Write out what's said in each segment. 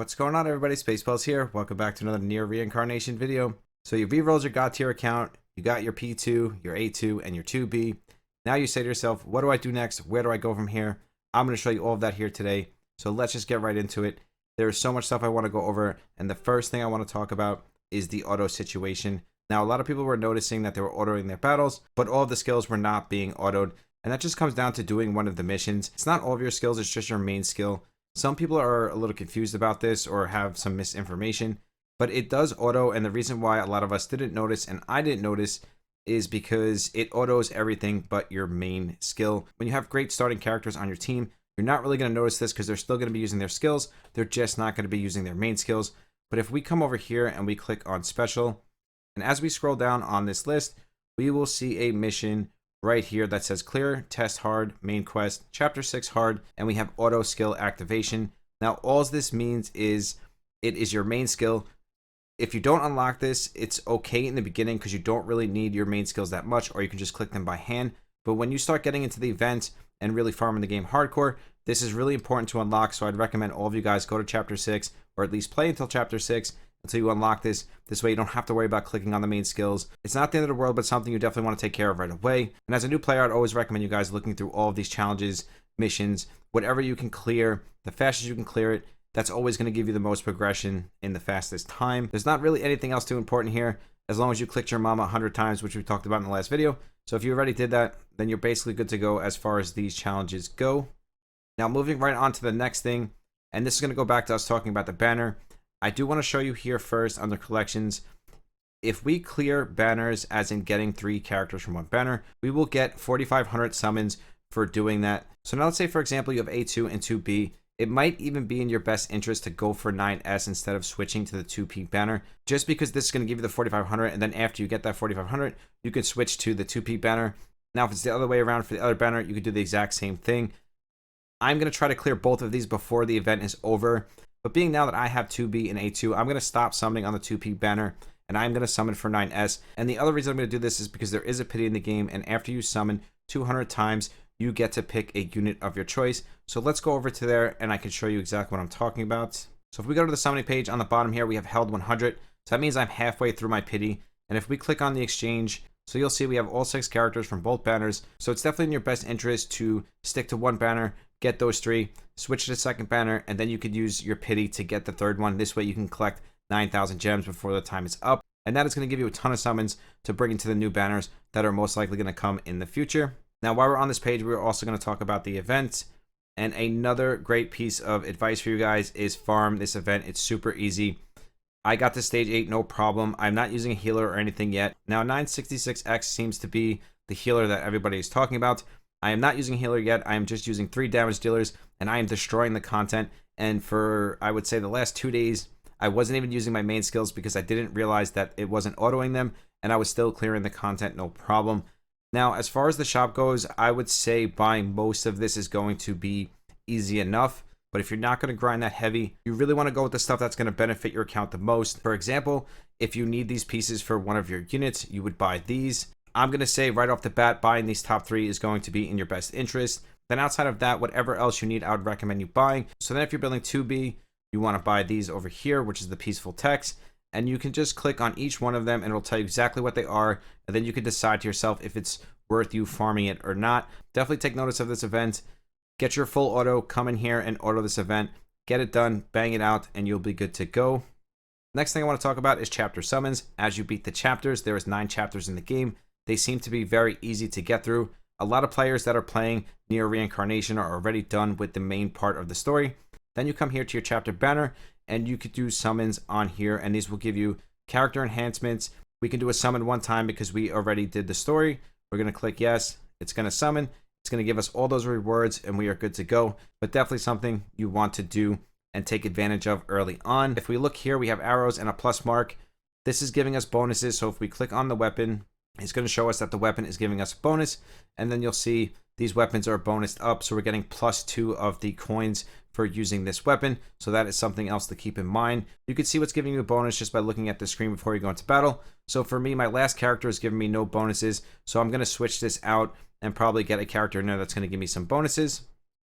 What's going on, everybody? Spaceballs here. Welcome back to another Nier Reincarnation video. So you re-rolled your God tier account, you got your P2, your A2, and your 2B. Now you say to yourself, what do I do next? Where do I go from here? I'm going to show you all of that here today. So let's just get right into it. There's so much stuff I want to go over, and the first thing I want to talk about is the auto situation. Now, a lot of people were noticing that they were autoing their battles, but all of the skills were not being autoed, and that just comes down to doing one of the missions. It's not all of your skills, it's just your main skill. Some people are a little confused about this or have some misinformation, but it does auto, and the reason why a lot of us didn't notice and I didn't notice is because it autos everything but your main skill. When you have great starting characters on your team, you're not really going to notice this because they're still going to be using their skills. They're just not going to be using their main skills. But if we come over here and we click on special, and as we scroll down on this list, we will see a mission right here that says clear, test hard, main quest, chapter 6 hard, and we have auto skill activation. Now, all this means is it is your main skill. If you don't unlock this, it's okay in the beginning because you don't really need your main skills that much, or you can just click them by hand. But when you start getting into the event and really farming the game hardcore, this is really important to unlock. So I'd recommend all of you guys go to chapter 6, or at least play until chapter 6 until you unlock this. This way you don't have to worry about clicking on the main skills. It's not the end of the world, but something you definitely want to take care of right away. And as a new player, I'd always recommend you guys looking through all of these challenges, missions, whatever you can clear, the fastest you can clear it. That's always going to give you the most progression in the fastest time. There's not really anything else too important here, as long as you clicked your mama 100 times, which we talked about in the last video. So if you already did that, then you're basically good to go as far as these challenges go. Now, moving right on to the next thing, and this is going to go back to us talking about the banner. I do want to show you here first under collections. If we clear banners, as in getting 3 characters from one banner, we will get 4,500 summons for doing that. So now let's say, for example, you have A2 and 2B. It might even be in your best interest to go for 9S instead of switching to the 2P banner, just because this is going to give you the 4,500, and then after you get that 4,500, you can switch to the 2P banner. Now, if it's the other way around for the other banner, you could do the exact same thing. I'm going to try to clear both of these before the event is over. But being now that I have 2B and A2, I'm going to stop summoning on the 2P banner, and I'm going to summon for 9S. And the other reason I'm going to do this is because there is a pity in the game, and after you summon 200 times, you get to pick a unit of your choice. So let's go over to there, and I can show you exactly what I'm talking about. So if we go to the summoning page on the bottom here, we have held 100. So that means I'm halfway through my pity. And if we click on the exchange, so you'll see we have all 6 characters from both banners. So it's definitely in your best interest to stick to one banner, get those 3, switch to the second banner, and then you could use your pity to get the third one. This way you can collect 9,000 gems before the time is up. And that is going to give you a ton of summons to bring into the new banners that are most likely going to come in the future. Now, while we're on this page, we're also going to talk about the event. And another great piece of advice for you guys is farm this event. It's super easy. I got to stage 8, no problem. I'm not using a healer or anything yet. Now, 966X seems to be the healer that everybody is talking about. I am not using a healer yet. I am just using 3 damage dealers, and I am destroying the content. And for, I would say, the last 2 days, I wasn't even using my main skills because I didn't realize that it wasn't autoing them, and I was still clearing the content, no problem. Now, as far as the shop goes, I would say buying most of this is going to be easy enough. But if you're not going to grind that heavy, you really want to go with the stuff that's going to benefit your account the most. For example, if you need these pieces for one of your units, you would buy these. I'm going to say right off the bat, buying these top 3 is going to be in your best interest. Then outside of that, whatever else you need, I would recommend you buying. So then if you're building 2B, you want to buy these over here, which is the Peaceful Text. And you can just click on each one of them and it'll tell you exactly what they are. And then you can decide to yourself if it's worth you farming it or not. Definitely take notice of this event. Get your full auto, come in here and auto this event. Get it done, bang it out, and you'll be good to go. Next thing I want to talk about is chapter summons. As you beat the chapters, there is 9 chapters in the game. They seem to be very easy to get through. A lot of players that are playing Nier Reincarnation are already done with the main part of the story. Then you come here to your chapter banner, and you could do summons on here, and these will give you character enhancements. We can do a summon one time because we already did the story. We're going to click yes. It's going to summon. It's going to give us all those rewards, and we are good to go. But definitely something you want to do and take advantage of early on. If we look here, we have arrows and a plus mark. This is giving us bonuses. So if we click on the weapon, it's going to show us that the weapon is giving us a bonus. And then you'll see these weapons are bonused up. So we're getting +2 of the coins for using this weapon. So that is something else to keep in mind. You can see what's giving you a bonus just by looking at the screen before you go into battle. So for me, my last character is giving me no bonuses. So I'm going to switch this out and probably get a character in there that's going to give me some bonuses.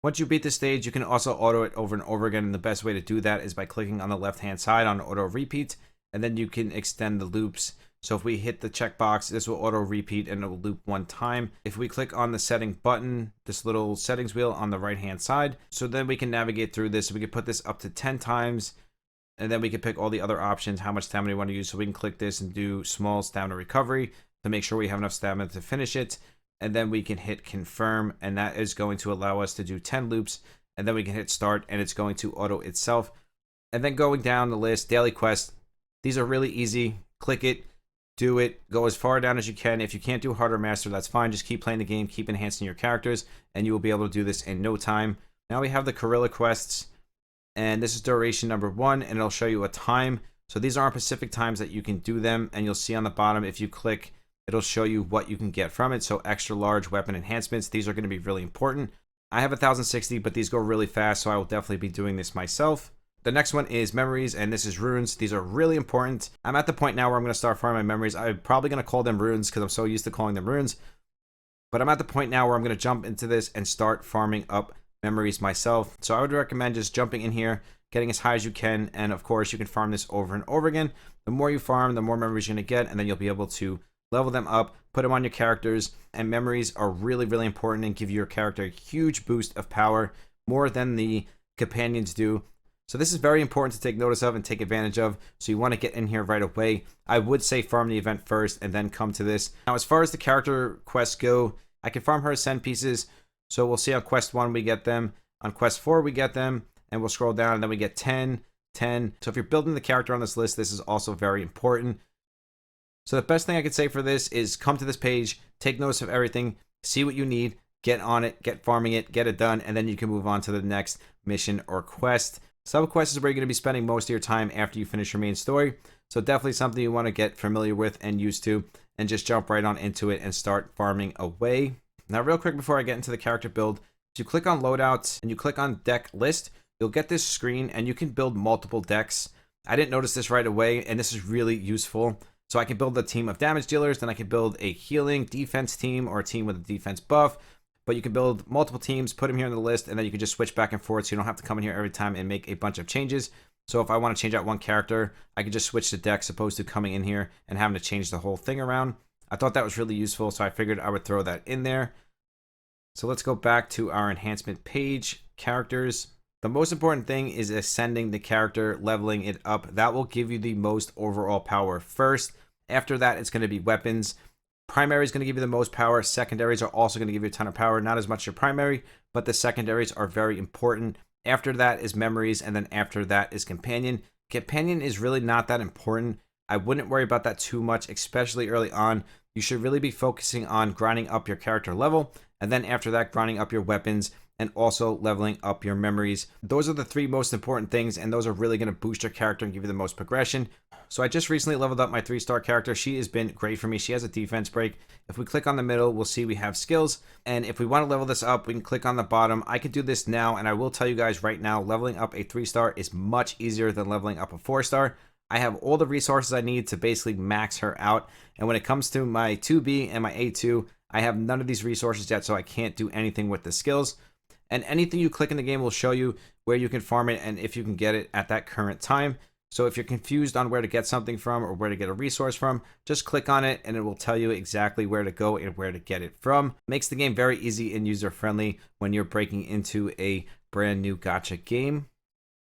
Once you beat the stage, you can also auto it over and over again, and the best way to do that is by clicking on the left hand side on auto repeat, and then you can extend the loops. So if we hit the checkbox, this will auto repeat and it will loop one time. If we click on the setting button, this little settings wheel on the right hand side, so then we can navigate through this. We can put this up to 10 times, and then we can pick all the other options, how much stamina we want to use. So we can click this and do small stamina recovery to make sure we have enough stamina to finish it. And then we can hit confirm, and that is going to allow us to do 10 loops. And then we can hit start, and it's going to auto itself. And then going down the list, daily quests, these are really easy. Click it, do it, go as far down as you can. If you can't do harder master, that's fine. Just keep playing the game, keep enhancing your characters, and you will be able to do this in no time. Now we have the Corilla quests, and this is duration number 1, and it'll show you a time. So these aren't specific times that you can do them, and you'll see on the bottom, if you click, it'll show you what you can get from it. So extra large weapon enhancements, these are going to be really important. I have 1060, but these go really fast, so I will definitely be doing this myself. The next one is memories, and this is runes. These are really important. I'm at the point now where I'm going to start farming my memories. I'm probably going to call them runes because I'm so used to calling them runes. But I'm at the point now where I'm going to jump into this and start farming up memories myself. So I would recommend just jumping in here, getting as high as you can, and of course you can farm this over and over again. The more you farm, the more memories you're going to get, and then you'll be able to level them up, put them on your characters, and memories are really, really important and give your character a huge boost of power, more than the companions do. So this is very important to take notice of and take advantage of. So you want to get in here right away. I would say farm the event first and then come to this. Now, as far as the character quests go, I can farm her ascend pieces. So we'll see on quest 1 we get them. On quest 4 we get them. And we'll scroll down and then we get 10, 10. So if you're building the character on this list, this is also very important. So the best thing I could say for this is come to this page, take notice of everything, see what you need, get on it, get farming it, get it done, and then you can move on to the next mission or quest. Subquest is where you're going to be spending most of your time after you finish your main story. So definitely something you want to get familiar with and used to, and just jump right on into it and start farming away. Now real quick before I get into the character build, if you click on loadouts and you click on deck list, you'll get this screen and you can build multiple decks. I didn't notice this right away, and this is really useful. So I can build a team of damage dealers, then I can build a healing defense team or a team with a defense buff. But you can build multiple teams, put them here in the list, and then you can just switch back and forth so you don't have to come in here every time and make a bunch of changes. So if I want to change out one character, I can just switch the decks opposed to coming in here and having to change the whole thing around. I thought that was really useful, so I figured I would throw that in there. So let's go back to our enhancement page, characters. The most important thing is ascending the character, leveling it up. That will give you the most overall power first. After that, it's going to be weapons. Primary is going to give you the most power. Secondaries are also going to give you a ton of power. Not as much your primary, but the secondaries are very important. After that is memories, and then after that is companion. Companion is really not that important. I wouldn't worry about that too much, especially early on. You should really be focusing on grinding up your character level, and then after that, grinding up your weapons, and also leveling up your memories. Those are the 3 most important things, and those are really going to boost your character and give you the most progression. So I just recently leveled up my 3-star character. She has been great for me. She has a defense break. If we click on the middle, we'll see we have skills. And if we want to level this up, we can click on the bottom. I could do this now, and I will tell you guys right now, leveling up a 3-star is much easier than leveling up a 4-star. I have all the resources I need to basically max her out. And when it comes to my 2B and my A2, I have none of these resources yet, so I can't do anything with the skills. And anything you click in the game will show you where you can farm it and if you can get it at that current time. So if you're confused on where to get something from or where to get a resource from, just click on it and it will tell you exactly where to go and where to get it from. Makes the game very easy and user-friendly when you're breaking into a brand new gacha game.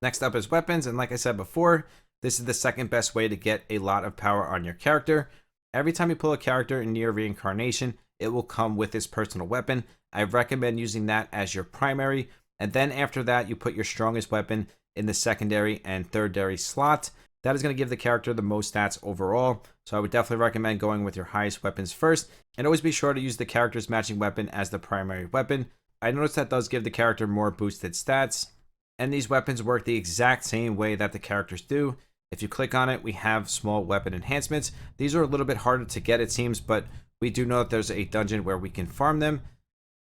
Next up is weapons, and like I said before, this is the second best way to get a lot of power on your character. Every time you pull a character in Nier Reincarnation, it will come with his personal weapon. I recommend using that as your primary, and then after that, you put your strongest weapon in the secondary and tertiary slot. That is going to give the character the most stats overall, so I would definitely recommend going with your highest weapons first, and always be sure to use the character's matching weapon as the primary weapon. I noticed that does give the character more boosted stats, and these weapons work the exact same way that the characters do. If you click on it, we have small weapon enhancements. These are a little bit harder to get, it seems, but we do know that there's a dungeon where we can farm them.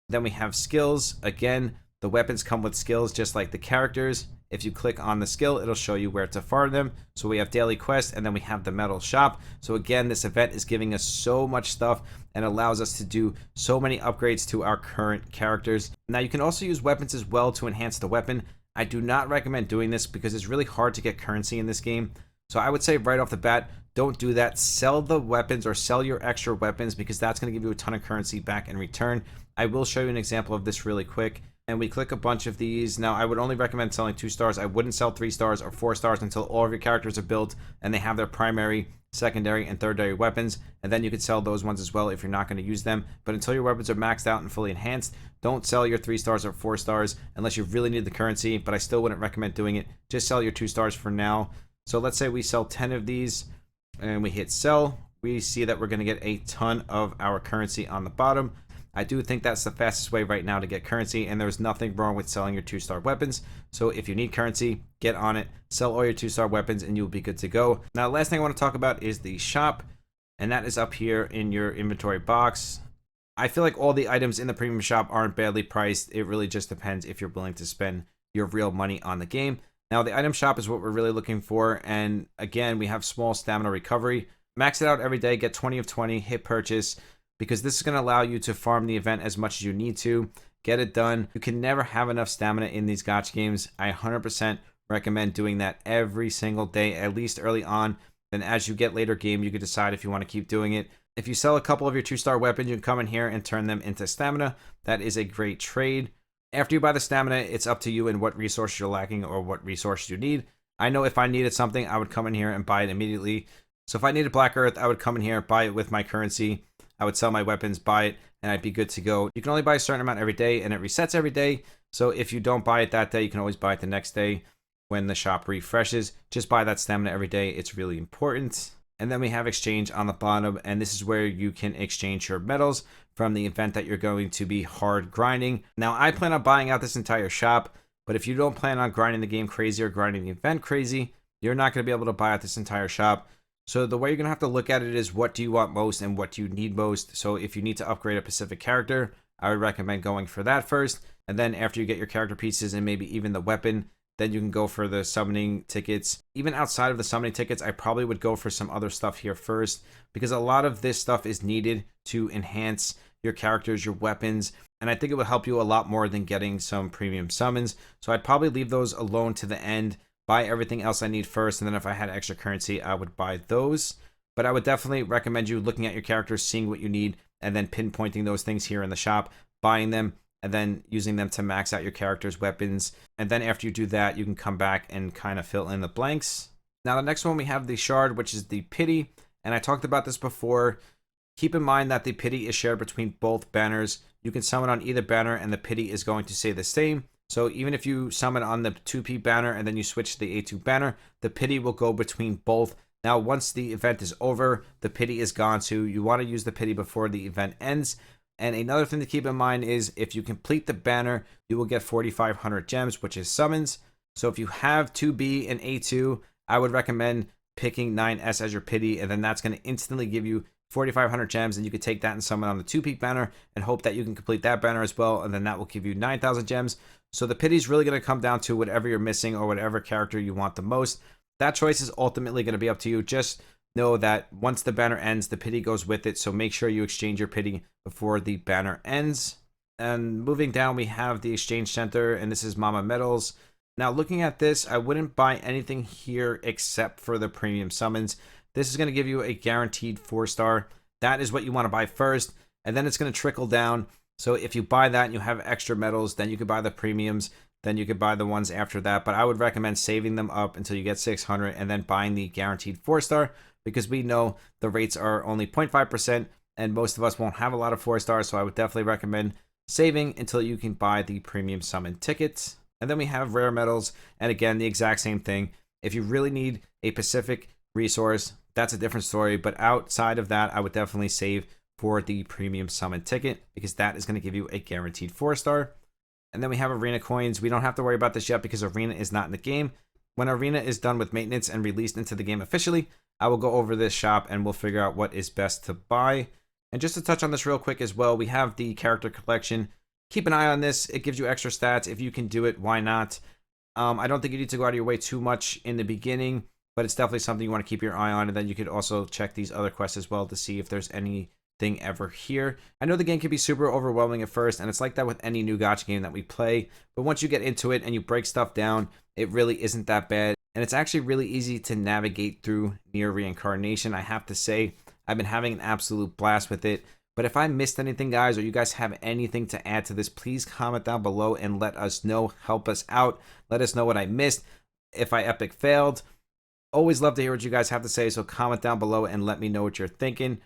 Then we have skills. Again, the weapons come with skills just like the characters. If you click on the skill, it'll show you where to farm them. So we have daily quest, and then we have the metal shop. So again, this event is giving us so much stuff and allows us to do so many upgrades to our current characters. Now you can also use weapons as well to enhance the weapon. I do not recommend doing this because it's really hard to get currency in this game. So I would say right off the bat, don't do that. Sell the weapons or sell your extra weapons because that's going to give you a ton of currency back in return. I will show you an example of this really quick. And we click a bunch of these. Now, I would only recommend selling 2 stars. I wouldn't sell 3 stars or 4 stars until all of your characters are built and they have their primary, secondary, and tertiary weapons. And then you could sell those ones as well if you're not going to use them. But until your weapons are maxed out and fully enhanced, don't sell your 3 stars or 4 stars unless you really need the currency. But I still wouldn't recommend doing it. Just sell your 2 stars for now. So let's say we sell 10 of these and we hit sell. We see that we're going to get a ton of our currency on the bottom. I do think that's the fastest way right now to get currency, and there's nothing wrong with selling your 2-star weapons. So if you need currency, get on it, sell all your 2-star weapons, and you'll be good to go. Now, the last thing I want to talk about is the shop, and that is up here in your inventory box. I feel like all the items in the premium shop aren't badly priced. It really just depends if you're willing to spend your real money on the game. Now, the item shop is what we're really looking for, and again, we have small stamina recovery. Max it out every day, get 20 of 20, hit purchase, because this is going to allow you to farm the event as much as you need to. Get it done. You can never have enough stamina in these gacha games. I 100% recommend doing that every single day, at least early on. Then as you get later game, you can decide if you want to keep doing it. If you sell a couple of your 2-star weapons, you can come in here and turn them into stamina. That is a great trade. After you buy the stamina, it's up to you and what resource you're lacking or what resource you need. I know if I needed something, I would come in here and buy it immediately. So if I needed Black Earth, I would come in here, buy it with my currency. I would sell my weapons, buy it, and I'd be good to go. You can only buy a certain amount every day, and it resets every day. So if you don't buy it that day, you can always buy it the next day when the shop refreshes. Just buy that stamina every day. It's really important. And then we have exchange on the bottom, and this is where you can exchange your metals from the event that you're going to be hard grinding. Now, I plan on buying out this entire shop, but if you don't plan on grinding the game crazy or grinding the event crazy, you're not going to be able to buy out this entire shop. So the way you're going to have to look at it is what do you want most and what do you need most. So if you need to upgrade a specific character, I would recommend going for that first. And then after you get your character pieces and maybe even the weapon, then you can go for the summoning tickets. Even outside of the summoning tickets, I probably would go for some other stuff here first, because a lot of this stuff is needed to enhance your characters, your weapons, and I think it would help you a lot more than getting some premium summons. So I'd probably leave those alone to the end. Buy everything else I need first, and then if I had extra currency, I would buy those. But I would definitely recommend you looking at your characters, seeing what you need, and then pinpointing those things here in the shop, buying them, and then using them to max out your character's weapons. And then after you do that, you can come back and kind of fill in the blanks. Now, the next one we have the shard, which is the pity. And I talked about this before. Keep in mind that the pity is shared between both banners. You can summon on either banner, and the pity is going to stay the same. So even if you summon on the 2P banner and then you switch to the A2 banner, the pity will go between both. Now, once the event is over, the pity is gone, so you want to use the pity before the event ends. And another thing to keep in mind is if you complete the banner, you will get 4,500 gems, which is summons. So if you have 2B and A2, I would recommend picking 9S as your pity, and then that's going to instantly give you 4,500 gems, and you could take that and summon on the 2P banner and hope that you can complete that banner as well, and then that will give you 9,000 gems. So the pity is really going to come down to whatever you're missing or whatever character you want the most. That choice is ultimately going to be up to you. Just know that once the banner ends, the pity goes with it, so make sure you exchange your pity before the banner ends. And moving down, we have the exchange center, and this is Mama Metals. Now, looking at this, I wouldn't buy anything here except for the premium summons. This is going to give you a guaranteed 4-star. That is what you want to buy first, and then it's going to trickle down. So if you buy that and you have extra metals, then you could buy the premiums, then you could buy the ones after that. But I would recommend saving them up until you get 600 and then buying the guaranteed 4-star, because we know the rates are only 0.5% and most of us won't have a lot of 4-stars. So I would definitely recommend saving until you can buy the premium summon tickets. And then we have rare metals. And again, the exact same thing. If you really need a specific resource, that's a different story. But outside of that, I would definitely save for the premium summon ticket, because that is going to give you a guaranteed 4-star. And then we have arena coins. We don't have to worry about this yet because arena is not in the game. When arena is done with maintenance and released into the game officially, I will go over this shop and we'll figure out what is best to buy. And just to touch on this real quick as well, we have the character collection. Keep an eye on this. It gives you extra stats. If you can do it, why not? I don't think you need to go out of your way too much in the beginning, but it's definitely something you want to keep your eye on. And then you could also check these other quests as well to see if there's anything ever here. I know the game can be super overwhelming at first, and it's like that with any new gacha game that we play. But once you get into it and you break stuff down, it really isn't that bad. And it's actually really easy to navigate through Nier Reincarnation. I have to say, I've been having an absolute blast with it. But if I missed anything, guys, or you guys have anything to add to this, please comment down below and let us know. Help us out. Let us know what I missed. If I epic failed. Always love to hear what you guys have to say, so comment down below and let me know what you're thinking.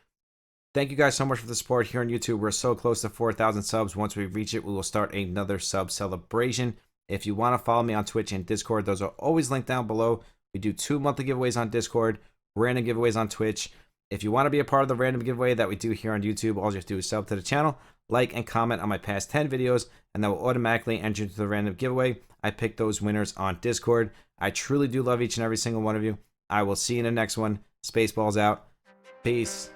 Thank you guys so much for the support here on YouTube. We're so close to 4,000 subs. Once we reach it, we will start another sub celebration. If you want to follow me on Twitch and Discord, those are always linked down below. We do 2 monthly giveaways on Discord, random giveaways on Twitch. If you want to be a part of the random giveaway that we do here on YouTube, all you have to do is sub to the channel, like, and comment on my past 10 videos, and that will automatically enter you to the random giveaway. I pick those winners on Discord. I truly do love each and every single one of you. I will see you in the next one. Spaceballs out. Peace.